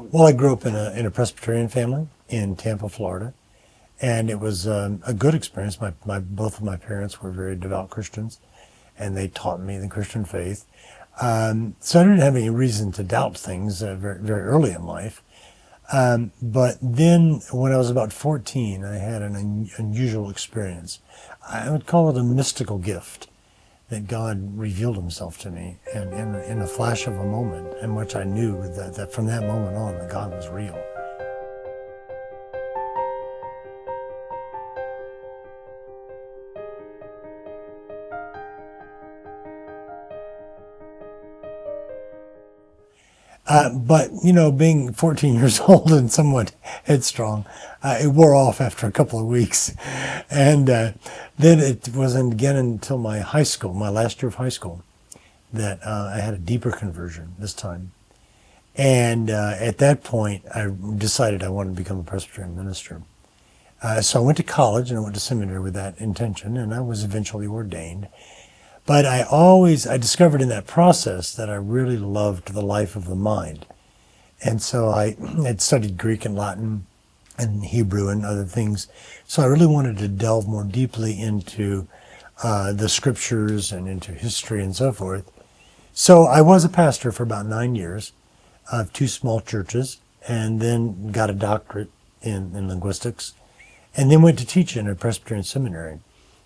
Well, I grew up in a Presbyterian family in Tampa, Florida, and it was a good experience. Both of my parents were very devout Christians, and they taught me the Christian faith. So I didn't have any reason to doubt things very, very early in life. But then when I was about 14, I had an unusual experience. I would call it a mystical gift that God revealed himself to me in a flash of a moment, in which I knew that from that moment on that God was real. But, being 14 years old and somewhat headstrong, it wore off after a couple of weeks. And then it wasn't again until my last year of high school, that I had a deeper conversion this time. And at that point, I decided I wanted to become a Presbyterian minister. So I went to college and I went to seminary with that intention, and I was eventually ordained. But I discovered in that process that I really loved the life of the mind. And so I had studied Greek and Latin and Hebrew and other things. So I really wanted to delve more deeply into the scriptures and into history and so forth. So I was a pastor for about 9 years of 2 small churches, and then got a doctorate in linguistics, and then went to teach in a Presbyterian seminary.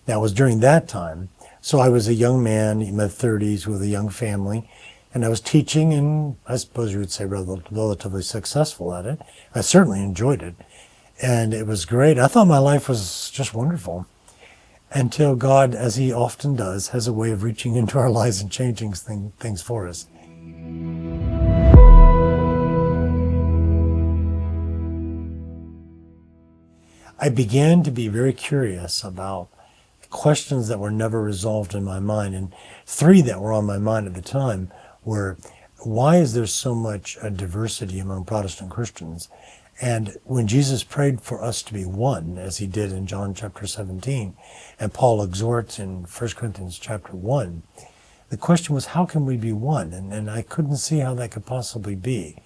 Now, it was during that time. So I was a young man in my 30s with a young family, and I was teaching, and I suppose you would say relatively successful at it. I certainly enjoyed it, and it was great. I thought my life was just wonderful, until God, as he often does, has a way of reaching into our lives and changing things for us. I began to be very curious about questions that were never resolved in my mind. And 3 that were on my mind at the time were, why is there so much diversity among Protestant Christians? And when Jesus prayed for us to be one, as he did in John chapter 17, and Paul exhorts in 1 Corinthians chapter 1, the question was, how can we be one? And I couldn't see how that could possibly be.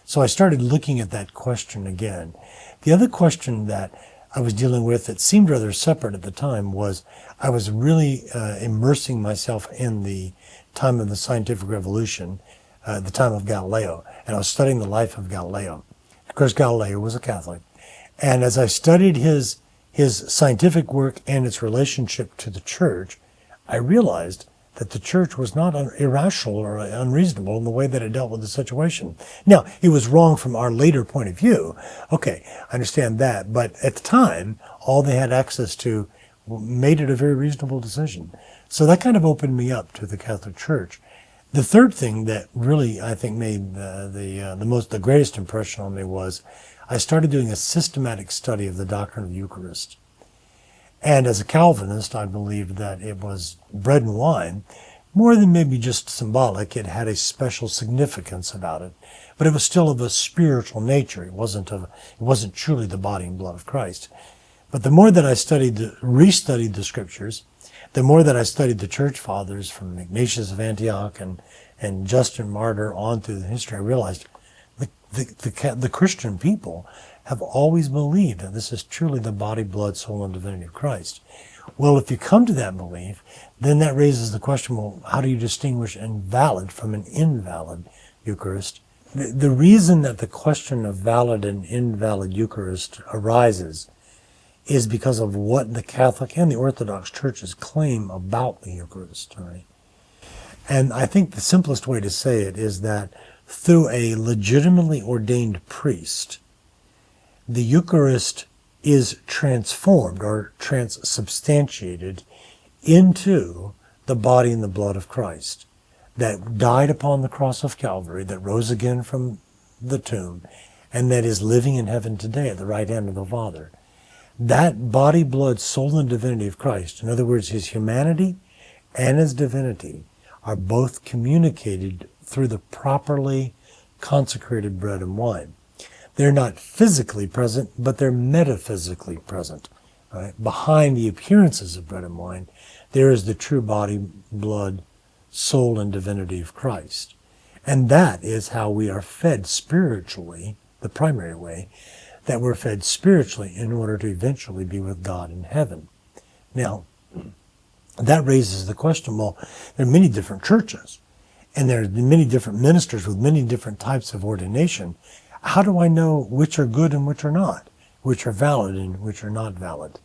So I started looking at that question again. The other question that I was dealing with that seemed rather separate at the time was, I was really immersing myself in the time of the scientific revolution, the time of Galileo, and I was studying the life of Galileo. Of course, Galileo was a Catholic, and as I studied his scientific work and its relationship to the church, I realized that the church was not irrational or unreasonable in the way that it dealt with the situation. Now, it was wrong from our later point of view. Okay, I understand that. But at the time, all they had access to made it a very reasonable decision. So that kind of opened me up to the Catholic Church. The third thing that really, I think, made the greatest impression on me was I started doing a systematic study of the doctrine of the Eucharist. And as a Calvinist, I believed that it was bread and wine. More than maybe just symbolic, it had a special significance about it. But it was still of a spiritual nature. It wasn't truly the body and blood of Christ. But the more that I restudied the scriptures, the more that I studied the church fathers from Ignatius of Antioch and Justin Martyr on through the history, I realized the Christian people have always believed that this is truly the body, blood, soul, and divinity of Christ. Well, if you come to that belief, then that raises the question, well, how do you distinguish a valid from an invalid Eucharist? The reason that the question of valid and invalid Eucharist arises is because of what the Catholic and the Orthodox churches claim about the Eucharist. Right? And I think the simplest way to say it is that through a legitimately ordained priest, the Eucharist is transformed or transubstantiated into the body and the blood of Christ that died upon the cross of Calvary, that rose again from the tomb, and that is living in heaven today at the right hand of the Father. That body, blood, soul, and divinity of Christ, in other words, his humanity and his divinity, are both communicated through the properly consecrated bread and wine. They're not physically present, but they're metaphysically present. Right? Behind the appearances of bread and wine, there is the true body, blood, soul, and divinity of Christ. And that is how we are fed spiritually the primary way, that we're fed spiritually in order to eventually be with God in heaven. Now, that raises the question, well, there are many different churches, and there are many different ministers with many different types of ordination. How do I know which are good and which are not, which are valid and which are not valid?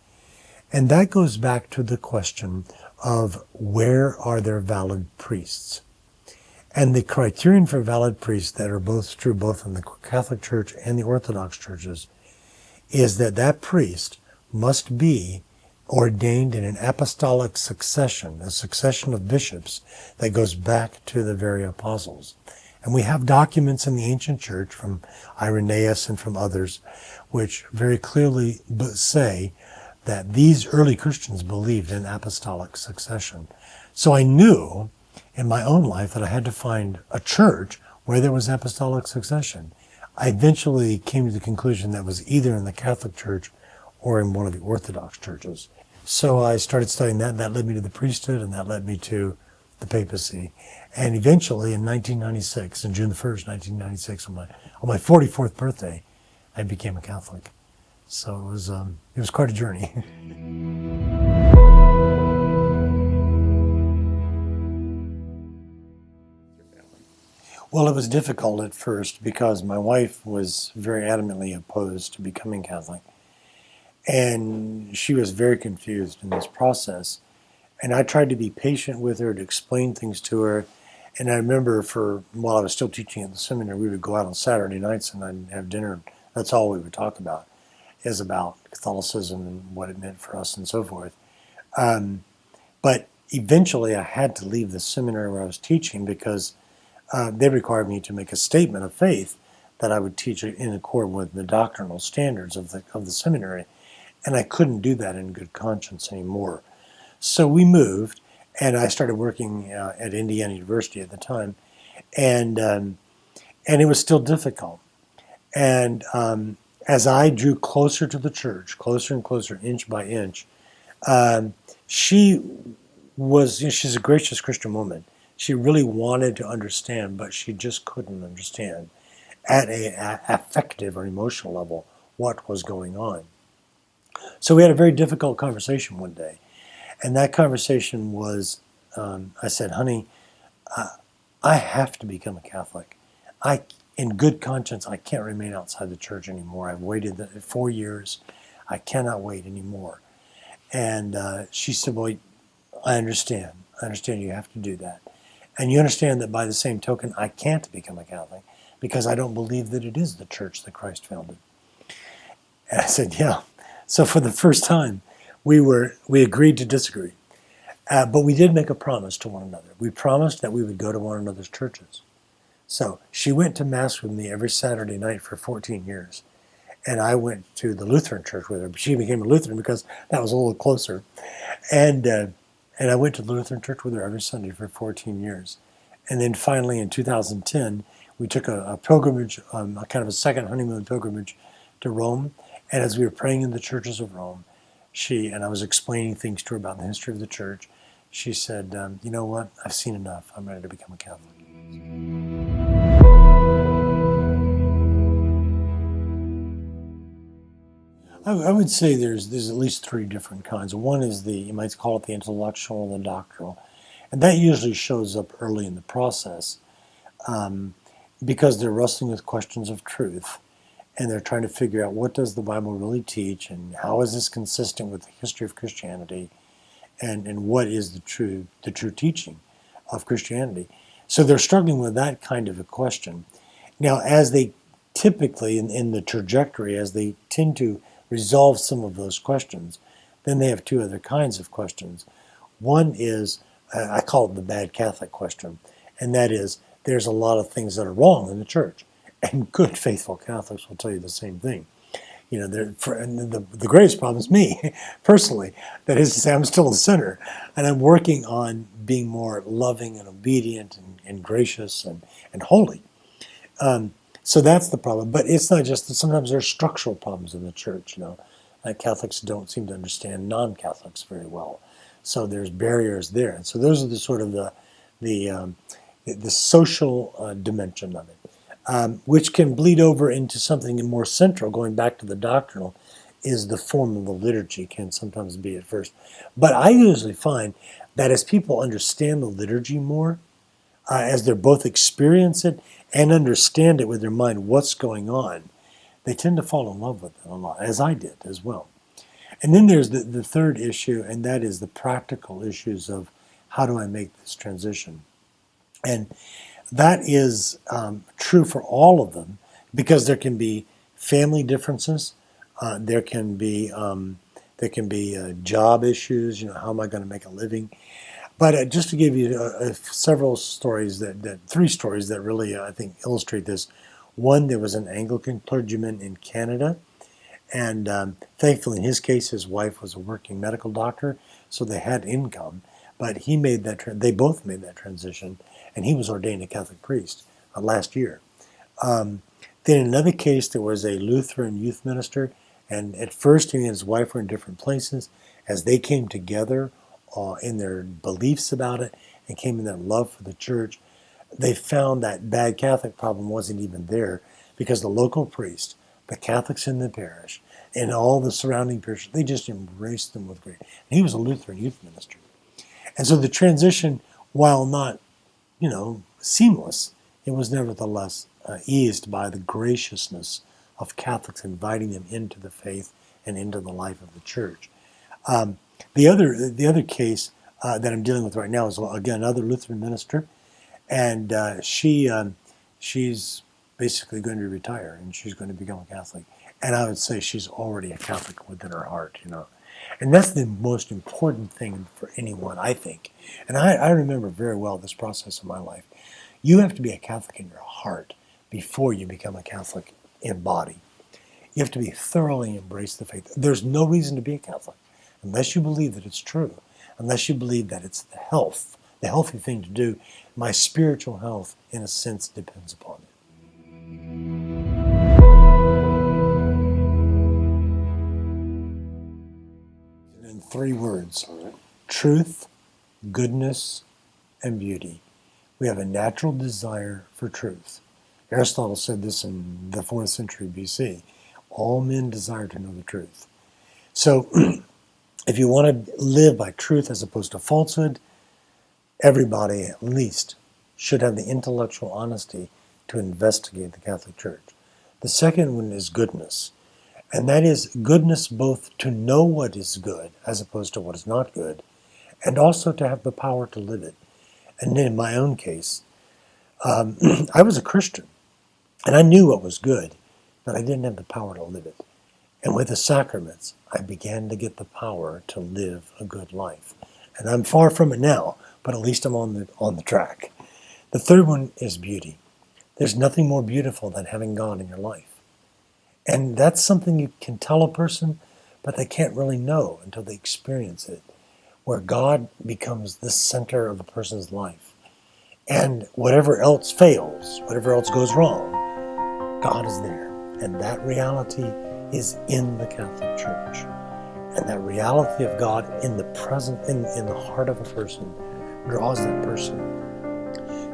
And that goes back to the question of where are there valid priests? And the criterion for valid priests that are both true both in the Catholic Church and the Orthodox churches is that that priest must be ordained in an apostolic succession, a succession of bishops that goes back to the very apostles. And we have documents in the ancient church from Irenaeus and from others which very clearly say that these early Christians believed in apostolic succession. So I knew in my own life that I had to find a church where there was apostolic succession. I eventually came to the conclusion that it was either in the Catholic Church or in one of the Orthodox churches. So I started studying that, and that led me to the priesthood, and that led me to the papacy. And eventually in 1996, on June the 1st, 1996, on my 44th birthday, I became a Catholic. So it was quite a journey. Well, it was difficult at first because my wife was very adamantly opposed to becoming Catholic. And she was very confused in this process. And I tried to be patient with her, to explain things to her. And I remember while I was still teaching at the seminary, we would go out on Saturday nights and I'd have dinner. That's all we would talk about, is about Catholicism and what it meant for us and so forth. But eventually I had to leave the seminary where I was teaching because they required me to make a statement of faith that I would teach in accord with the doctrinal standards of the seminary. And I couldn't do that in good conscience anymore. So we moved, and I started working at Indiana University at the time, and it was still difficult. And as I drew closer to the church, closer and closer, inch by inch, she's a gracious Christian woman. She really wanted to understand, but she just couldn't understand at an affective or emotional level what was going on. So we had a very difficult conversation one day. And that conversation was, I said, honey, I have to become a Catholic. In good conscience, I can't remain outside the church anymore. I've waited 4 years. I cannot wait anymore. And she said, well, I understand. I understand you have to do that. And you understand that by the same token, I can't become a Catholic because I don't believe that it is the church that Christ founded. And I said, yeah. So for the first time, we agreed to disagree. But we did make a promise to one another. We promised that we would go to one another's churches. So she went to Mass with me every Saturday night for 14 years. And I went to the Lutheran church with her. She became a Lutheran because that was a little closer. And I went to the Lutheran church with her every Sunday for 14 years. And then finally in 2010, we took a pilgrimage, kind of a second honeymoon pilgrimage to Rome. And as we were praying in the churches of Rome, I was explaining things to her about the history of the church, she said, you know what, I've seen enough. I'm ready to become a Catholic. I would say there's at least three different kinds. One is you might call it the intellectual or the doctrinal. And that usually shows up early in the process because they're wrestling with questions of truth. And they're trying to figure out what does the Bible really teach and how is this consistent with the history of Christianity and what is the true teaching of Christianity. So they're struggling with that kind of a question. Now, as they typically, in the trajectory, as they tend to resolve some of those questions, then they have two other kinds of questions. One is, I call it the bad Catholic question, and that is, there's a lot of things that are wrong in the church. And good, faithful Catholics will tell you the same thing. You know, the greatest problem is me, personally. That is to say, I'm still a sinner, and I'm working on being more loving and obedient and gracious and holy. So that's the problem. But it's not just that. Sometimes there are structural problems in the church. You know, like Catholics don't seem to understand non-Catholics very well. So there's barriers there. And so those are the sort of the social dimension of it. which can bleed over into something more central, going back to the doctrinal, is the form of the liturgy can sometimes be at first. But I usually find that as people understand the liturgy more, as they're both experience it and understand it with their mind, what's going on, they tend to fall in love with it a lot, as I did as well. And then there's the third issue, and that is the practical issues of how do I make this transition? And that is true for all of them, because there can be family differences, there can be job issues. How am I going to make a living? But just to give you several stories, three stories that really I think illustrate this. One, there was an Anglican clergyman in Canada, and thankfully in his case, his wife was a working medical doctor, so they had income. But he made that. They both made that transition, and he was ordained a Catholic priest last year. Then in another case, there was a Lutheran youth minister, and at first he and his wife were in different places. As they came together in their beliefs about it and came in their love for the church, they found that bad Catholic problem wasn't even there, because the local priest, the Catholics in the parish, and all the surrounding parishes, they just embraced them with great. And he was a Lutheran youth minister. And so the transition, while not, seamless, it was nevertheless eased by the graciousness of Catholics inviting them into the faith and into the life of the church. The other case that I'm dealing with right now is, again, another Lutheran minister, and she's basically going to retire, and she's going to become a Catholic. And I would say she's already a Catholic within her heart, And that's the most important thing for anyone, I think. And I remember very well this process in my life. You have to be a Catholic in your heart before you become a Catholic in body. You have to be thoroughly embrace the faith. There's no reason to be a Catholic unless you believe that it's true, unless you believe that it's the healthy thing to do. My spiritual health, in a sense, depends upon it. In 3 words: truth, goodness, and beauty. We have a natural desire for truth. Aristotle said this in the 4th century BC. All men desire to know the truth. So if you want to live by truth as opposed to falsehood, everybody at least should have the intellectual honesty to investigate the Catholic Church. The second one is goodness. And that is goodness both to know what is good as opposed to what is not good, and also to have the power to live it. And in my own case, I was a Christian, and I knew what was good, but I didn't have the power to live it. And with the sacraments, I began to get the power to live a good life. And I'm far from it now, but at least I'm on the track. The third one is beauty. There's nothing more beautiful than having God in your life. And that's something you can tell a person, but they can't really know until they experience it, where God becomes the center of a person's life. And whatever else fails, whatever else goes wrong, God is there. And that reality is in the Catholic Church. And that reality of God in the present, in the heart of a person, draws that person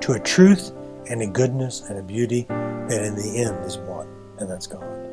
to a truth and a goodness and a beauty that in the end is one, and that's God.